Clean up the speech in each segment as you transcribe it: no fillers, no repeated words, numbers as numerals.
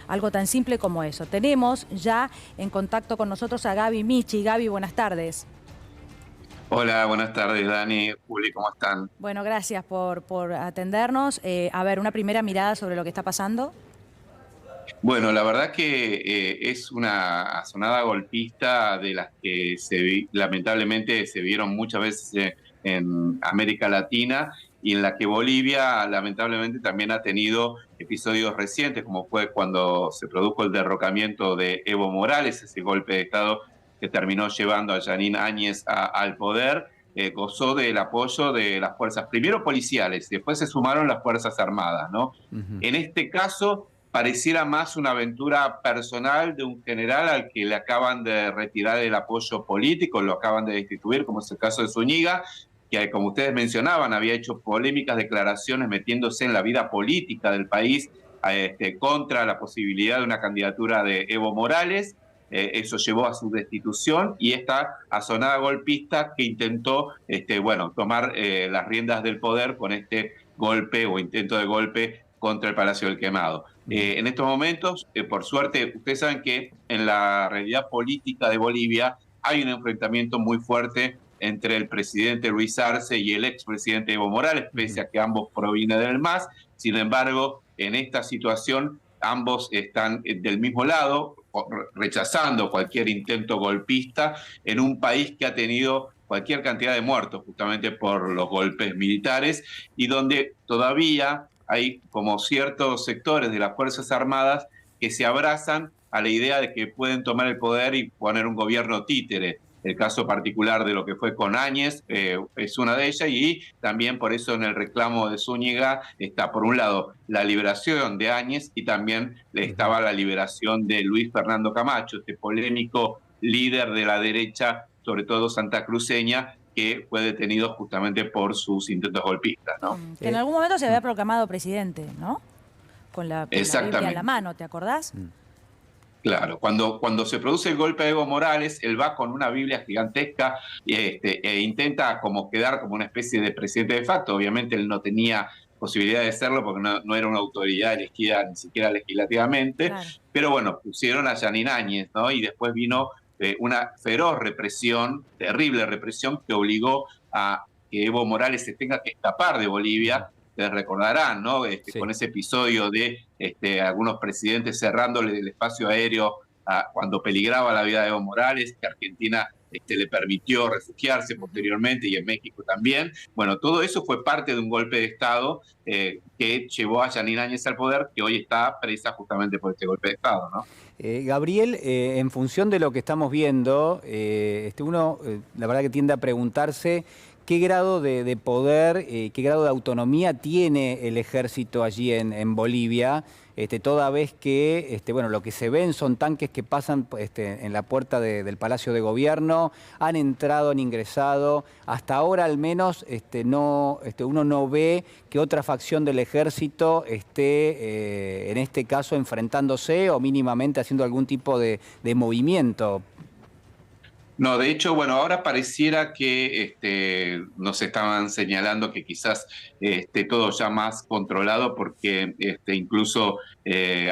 algo tan simple como eso. Tenemos ya en contacto con nosotros a Gaby Michi. Gaby, buenas tardes. Hola, buenas tardes, Dani, Juli, ¿cómo están? Bueno, gracias por atendernos. A ver, una primera mirada sobre lo que está pasando. Bueno, la verdad que es una sonada golpista de las que lamentablemente se vieron muchas veces en América Latina y en la que Bolivia lamentablemente también ha tenido episodios recientes, como fue cuando se produjo el derrocamiento de Evo Morales, ese golpe de Estado que terminó llevando a Yanine Áñez al poder. Gozó del apoyo de las fuerzas, primero policiales, después se sumaron las Fuerzas Armadas, ¿no? Ujú. En este caso pareciera más una aventura personal de un general al que le acaban de retirar el apoyo político, lo acaban de destituir, como es el caso de Zúñiga, que como ustedes mencionaban, había hecho polémicas declaraciones metiéndose en la vida política del país contra la posibilidad de una candidatura de Evo Morales. Eso llevó a su destitución y esta asonada golpista que intentó tomar las riendas del poder con este golpe o intento de golpe contra el Palacio del Quemado. En estos momentos, por suerte, ustedes saben que en la realidad política de Bolivia hay un enfrentamiento muy fuerte entre el presidente Luis Arce y el expresidente Evo Morales, pese a que ambos provienen del MAS. Sin embargo, en esta situación, ambos están del mismo lado, rechazando cualquier intento golpista en un país que ha tenido cualquier cantidad de muertos justamente por los golpes militares y donde todavía hay como ciertos sectores de las Fuerzas Armadas que se abrazan a la idea de que pueden tomar el poder y poner un gobierno títere. El caso particular de lo que fue con Áñez es una de ellas y también por eso en el reclamo de Zúñiga está por un lado la liberación de Áñez y también estaba la liberación de Luis Fernando Camacho, este polémico líder de la derecha, sobre todo santacruceña, que fue detenido justamente por sus intentos golpistas, ¿no? Que en algún momento se había proclamado presidente, ¿no? Con la Biblia en la mano, ¿te acordás? Claro, cuando se produce el golpe de Evo Morales, él va con una Biblia gigantesca e intenta como quedar como una especie de presidente de facto. Obviamente él no tenía posibilidad de serlo porque no era una autoridad elegida ni siquiera legislativamente, Claro. pero bueno, pusieron a Yanine Áñez, ¿no? Y después vino una feroz represión, terrible represión, que obligó a que Evo Morales se tenga que escapar de Bolivia. Ustedes recordarán, ¿no? Sí. Con ese episodio de algunos presidentes cerrándole el espacio aéreo cuando peligraba la vida de Evo Morales, que Argentina le permitió refugiarse posteriormente y en México también. Bueno, todo eso fue parte de un golpe de Estado que llevó a Yanine Áñez al poder, que hoy está presa justamente por este golpe de Estado, ¿no? Gabriel, en función de lo que estamos viendo, uno la verdad que tiende a preguntarse qué grado de poder, qué grado de autonomía tiene el ejército allí en Bolivia, toda vez que bueno, lo que se ven son tanques que pasan en la puerta del Palacio de Gobierno, han entrado, han ingresado, hasta ahora al menos uno no ve que otra facción del ejército esté en este caso enfrentándose o mínimamente haciendo algún tipo de movimiento. No, de hecho, bueno, ahora pareciera que nos estaban señalando que quizás esté todo ya más controlado porque incluso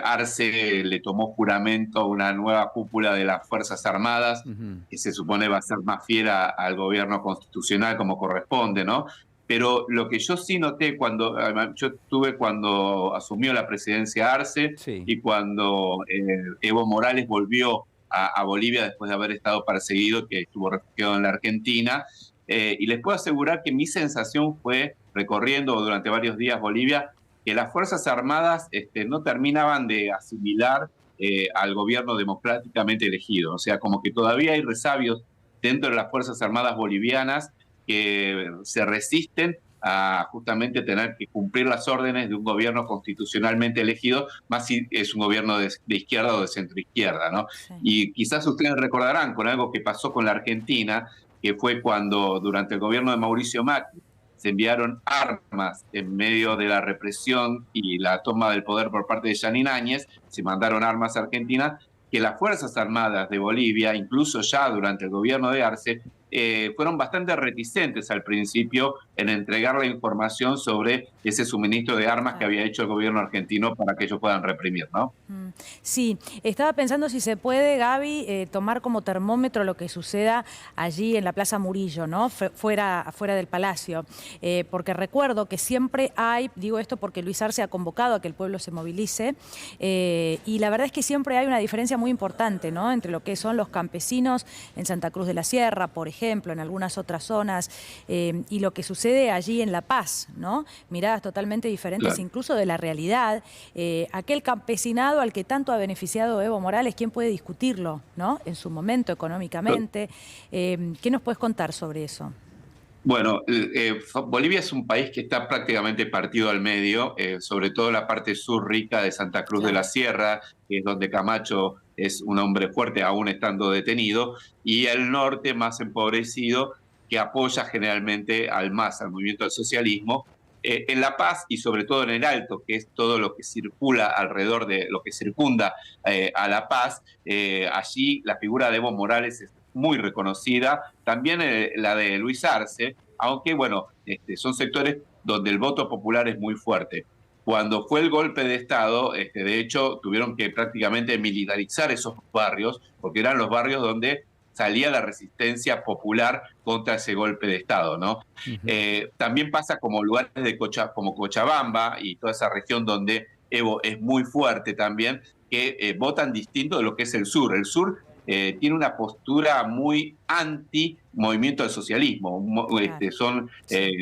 Arce le tomó juramento a una nueva cúpula de las Fuerzas Armadas, que se supone va a ser más fiel al gobierno constitucional como corresponde, ¿no? Pero lo que yo sí noté yo estuve cuando asumió la presidencia Arce Sí. y cuando Evo Morales volvió a Bolivia después de haber estado perseguido, que estuvo refugiado en la Argentina. Y les puedo asegurar que mi sensación fue, recorriendo durante varios días Bolivia, que las Fuerzas Armadas no terminaban de asimilar al gobierno democráticamente elegido. O sea, como que todavía hay resabios dentro de las Fuerzas Armadas bolivianas que se resisten a justamente tener que cumplir las órdenes de un gobierno constitucionalmente elegido, más si es un gobierno de izquierda o de centroizquierda, ¿no? Sí. Y quizás ustedes recordarán con algo que pasó con la Argentina, que fue cuando durante el gobierno de Mauricio Macri se enviaron armas en medio de la represión y la toma del poder por parte de Yanine Áñez, se mandaron armas a Argentina, que las Fuerzas Armadas de Bolivia, incluso ya durante el gobierno de Arce, fueron bastante reticentes al principio en entregar la información sobre ese suministro de armas que había hecho el gobierno argentino para que ellos puedan reprimir, ¿no? Sí, estaba pensando si se puede, Gaby, tomar como termómetro lo que suceda allí en la Plaza Murillo, ¿no? Fuera del Palacio. Porque recuerdo que siempre hay, digo esto porque Luis Arce ha convocado a que el pueblo se movilice, y la verdad es que siempre hay una diferencia muy importante, ¿no? Entre lo que son los campesinos en Santa Cruz de la Sierra, por ejemplo, en algunas otras zonas, y lo que sucede allí en La Paz, ¿no? Miradas totalmente diferentes, claro, incluso de la realidad. Aquel campesinado al que tanto ha beneficiado Evo Morales, ¿quién puede discutirlo, ¿no? En su momento, económicamente. ¿Qué nos puedes contar sobre eso? Bueno, Bolivia es un país que está prácticamente partido al medio, sobre todo la parte sur rica de Santa Cruz, claro, de la Sierra, que es donde Camacho es un hombre fuerte, aún estando detenido, y el norte más empobrecido, que apoya generalmente al MAS, al movimiento del socialismo. En La Paz y sobre todo en el Alto, que es todo lo que circula alrededor de lo que circunda a La Paz, allí la figura de Evo Morales es muy reconocida, también la de Luis Arce, aunque bueno, son sectores donde el voto popular es muy fuerte. Cuando fue el golpe de Estado, de hecho, tuvieron que prácticamente militarizar esos barrios, porque eran los barrios donde salía la resistencia popular contra ese golpe de Estado, ¿no? También pasa como lugares como Cochabamba y toda esa región donde Evo es muy fuerte también, que votan distinto de lo que es el sur. El sur tiene una postura muy anti-movimiento del socialismo. Son,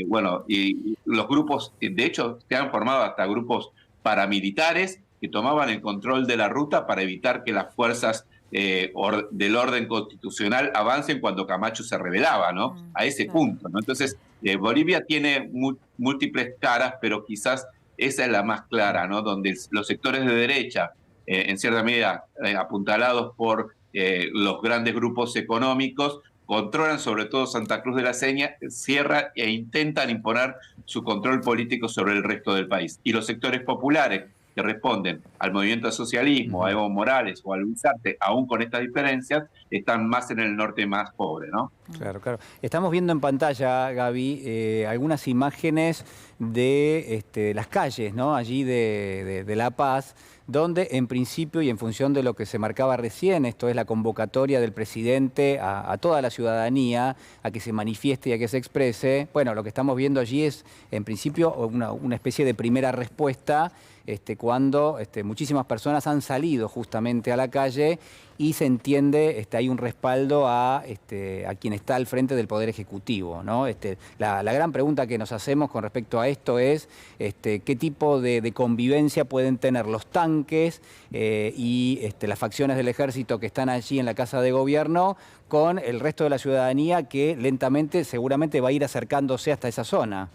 bueno, y los grupos, de hecho, se han formado hasta grupos paramilitares que tomaban el control de la ruta para evitar que las fuerzas del orden constitucional avancen cuando Camacho se rebelaba, ¿no? A ese punto, ¿no? Entonces, Bolivia tiene múltiples caras, pero quizás esa es la más clara, ¿no? Donde los sectores de derecha, en cierta medida apuntalados por los grandes grupos económicos, controlan sobre todo Santa Cruz de la Sierra e intentan imponer su control político sobre el resto del país. Y los sectores populares, que responden al movimiento del socialismo, a Evo Morales o a Luis Arce, aún con estas diferencias, están más en el norte más pobre, ¿no? Claro, claro. Estamos viendo en pantalla, Gaby, algunas imágenes de las calles, ¿no? Allí de La Paz, donde en principio y en función de lo que se marcaba recién, esto es la convocatoria del presidente a toda la ciudadanía a que se manifieste y a que se exprese, bueno, lo que estamos viendo allí es en principio una especie de primera respuesta cuando muchísimas personas han salido justamente a la calle y se entiende, hay un respaldo a quien está al frente del Poder Ejecutivo, ¿no? La gran pregunta que nos hacemos con respecto a esto es qué tipo de convivencia pueden tener los tanques y las facciones del ejército que están allí en la Casa de Gobierno con el resto de la ciudadanía que lentamente seguramente va a ir acercándose hasta esa zona.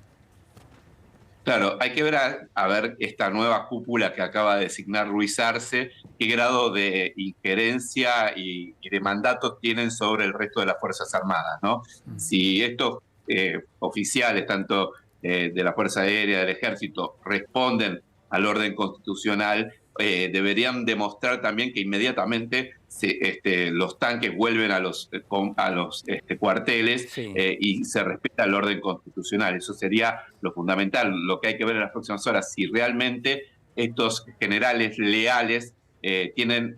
Claro, hay que ver a ver esta nueva cúpula que acaba de designar Luis Arce, qué grado de injerencia y de mandato tienen sobre el resto de las Fuerzas Armadas, ¿no? Si estos oficiales, tanto de la Fuerza Aérea, del Ejército, responden al orden constitucional, deberían demostrar también que inmediatamente los tanques vuelven a los cuarteles, sí, y se respeta el orden constitucional. Eso sería lo fundamental. Lo que hay que ver en las próximas horas, si realmente estos generales leales tienen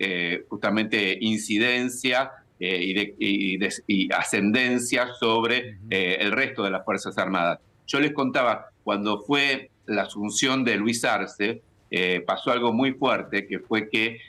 justamente incidencia y ascendencia sobre el resto de las Fuerzas Armadas. Yo les contaba, cuando fue la asunción de Luis Arce, pasó algo muy fuerte, que fue que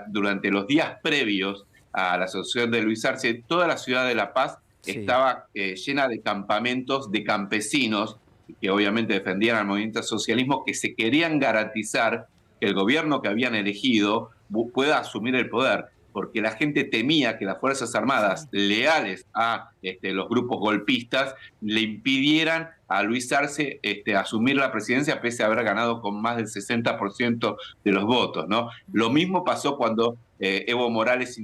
durante los días previos a la asunción de Luis Arce, toda la ciudad de La Paz estaba llena de campamentos de campesinos que obviamente defendían al movimiento socialismo, que se querían garantizar que el gobierno que habían elegido pueda asumir el poder, porque la gente temía que las Fuerzas Armadas, leales a los grupos golpistas, le impidieran a Luis Arce asumir la presidencia, pese a haber ganado con más del 60% de los votos, ¿no? Lo mismo pasó cuando Evo Morales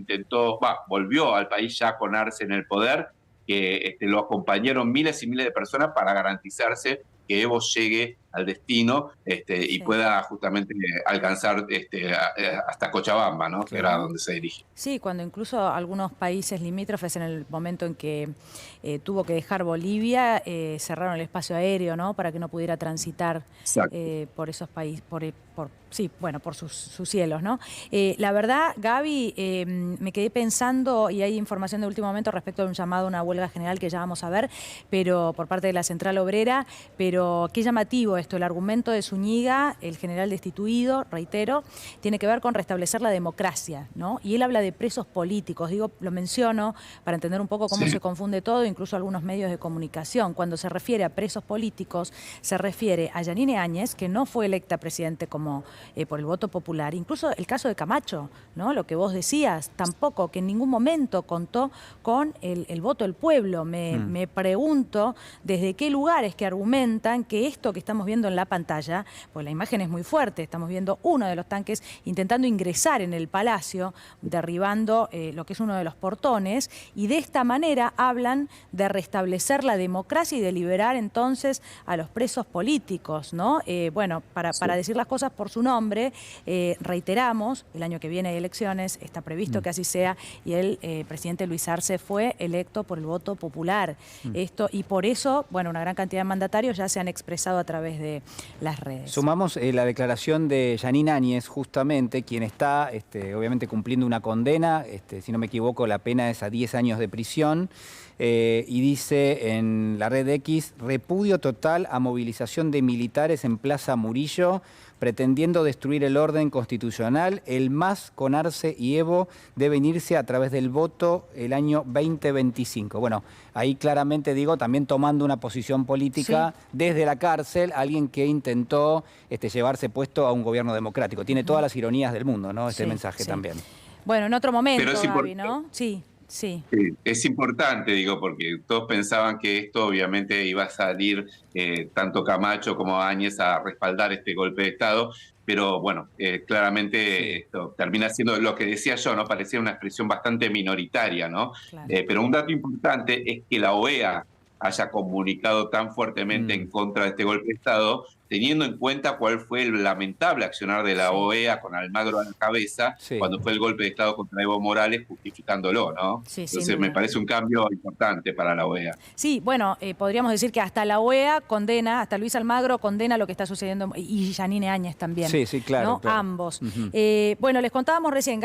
volvió al país ya con Arce en el poder, que lo acompañaron miles y miles de personas para garantizarse que Evo llegue al destino y pueda justamente alcanzar hasta Cochabamba, ¿no? Que era donde se dirige. Sí, cuando incluso algunos países limítrofes en el momento en que tuvo que dejar Bolivia, cerraron el espacio aéreo, ¿no? Para que no pudiera transitar por esos países, por sus cielos, ¿no? La verdad, Gaby, me quedé pensando, y hay información de último momento respecto de un llamado a una huelga general que ya vamos a ver, pero por parte de la Central Obrera, pero qué llamativo esto, el argumento de Zúñiga, el general destituido, reitero, tiene que ver con restablecer la democracia, ¿no? Y él habla de presos políticos, lo menciono para entender un poco cómo se confunde todo, incluso algunos medios de comunicación. Cuando se refiere a presos políticos, se refiere a Yanine Áñez, que no fue electa presidente como por el voto popular. Incluso el caso de Camacho, ¿no? Lo que vos decías, tampoco, que en ningún momento contó con el voto del pueblo. Me pregunto desde qué lugares que argumentan que esto que estamos viendo en la pantalla, pues la imagen es muy fuerte, estamos viendo uno de los tanques intentando ingresar en el Palacio, derribando lo que es uno de los portones, y de esta manera hablan de restablecer la democracia y de liberar entonces a los presos políticos, ¿no? Para decir las cosas por su nombre, reiteramos, el año que viene hay elecciones, está previsto que así sea, y el presidente Luis Arce fue electo por el voto popular. Y por eso, una gran cantidad de mandatarios ya se han expresado a través de las redes. Sumamos la declaración de Yanine Áñez, justamente, quien está obviamente cumpliendo una condena, si no me equivoco, la pena es a 10 años de prisión, y dice en la red X: repudio total a movilización de militares en Plaza Murillo, pretendiendo destruir el orden constitucional. El MAS con Arce y Evo deben irse a través del voto el año 2025. Bueno, ahí claramente también tomando una posición política desde la cárcel, alguien que intentó llevarse puesto a un gobierno democrático. Tiene todas las ironías del mundo, ¿no? Este mensaje también. Bueno, en otro momento, Gaby, ¿no? Sí. Es importante, porque todos pensaban que esto obviamente iba a salir tanto Camacho como Áñez a respaldar este golpe de Estado, pero claramente esto termina siendo lo que decía yo, ¿no? Parecía una expresión bastante minoritaria, ¿no? Claro. Pero un dato importante es que la OEA haya comunicado tan fuertemente en contra de este golpe de Estado, teniendo en cuenta cuál fue el lamentable accionar de la OEA con Almagro a la cabeza cuando fue el golpe de Estado contra Evo Morales, justificándolo, ¿no? Entonces me parece un cambio importante para la OEA. Sí, podríamos decir que hasta la OEA condena, hasta Luis Almagro condena lo que está sucediendo, y Yanine Áñez también. Sí, claro. ¿no? Claro. Ambos. Les contábamos recién,